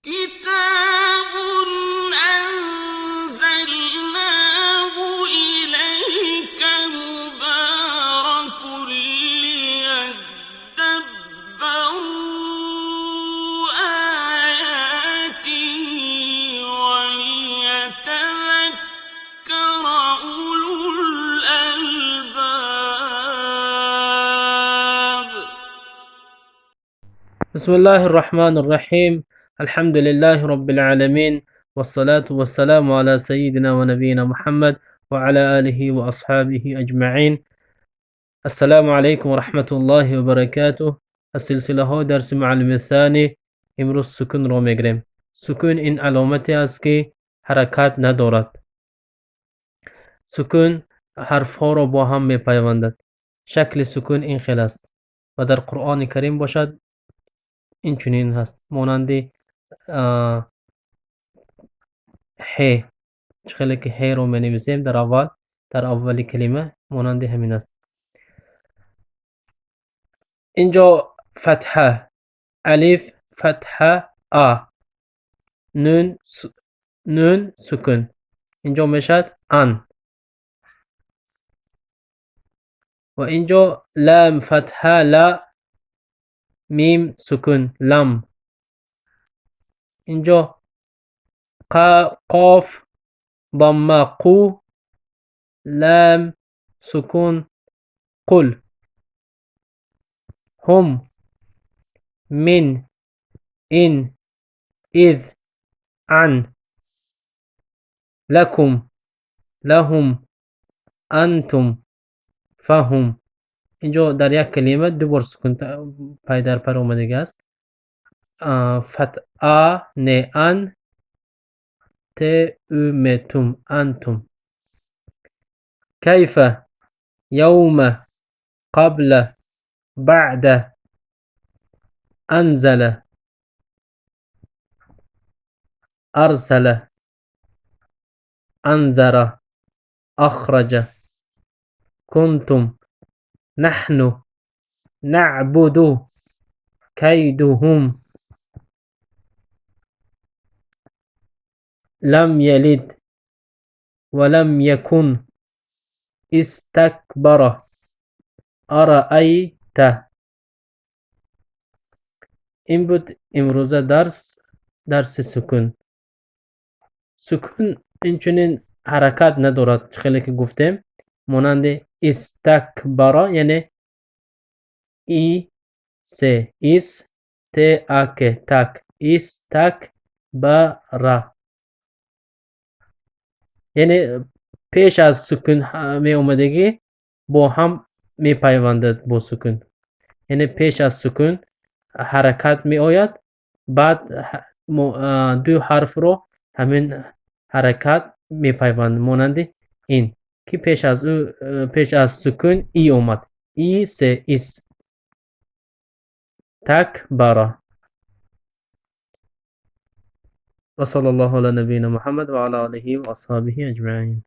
كتاب أنزلناه إليك مبارك ليدبروا آياته وليتذكر أولو الألباب. بسم الله الرحمن الرحيم. الحمد لله رب العالمين، والصلاة والسلام على سيدنا ونبينا محمد وعلى آله وأصحابه أجمعين. السلام عليكم ورحمة الله وبركاته. السلسلة ها درس معلم الثاني. امروز سکون رو میگیریم. سکون این علامتی است که حرکت ندارد. سکون حرف ها را با هم میپیوندد. شکل سکون این خیل است و در قرآن کریم باشد این چنین هست، مانند ه. خیلی که ه رو می‌نویسیم در اولی کلمه مانند همین است. اینجا فتحه، الف فتحه آ، نون سکون. اینجا میشد ان. و اینجا لام فتحه لا، میم سکون لم. اینجا قاف ضمه قو، لام سکون قل. هم، من، إن، إذ، عن. لكم، لهم، أنتم، فهم. اینجا در یک کلمه دو بار سکون پای در پر اومده است. فتحه نه ان، ت او متم انتم. كيف، يوم، قبل، بعد. أنزل، أرسل، أنذر، أخرج. كنتم، نحن، نعبد، كيدهم. لم يلد ولم يكن. استكبر، أرأيت. این بود امروزه درس سکون. سکون اینچنین حرکت ندارد، خیلی که گفتیم، مانند استکبر یعنی ای سه ایس ت اک تک استکبر، یعنی پیش از سکون می اومدگی با هم می پیوندد با سکون، یعنی پیش از سکون حرکت می آید، بعد دو حرف رو همین حرکت می پیوند، مانند این که پیش از سکون ای اومد، ای سه ایس تکبر. و صلی الله علی نبینا محمد و علی آله و اصحابه اجمعین.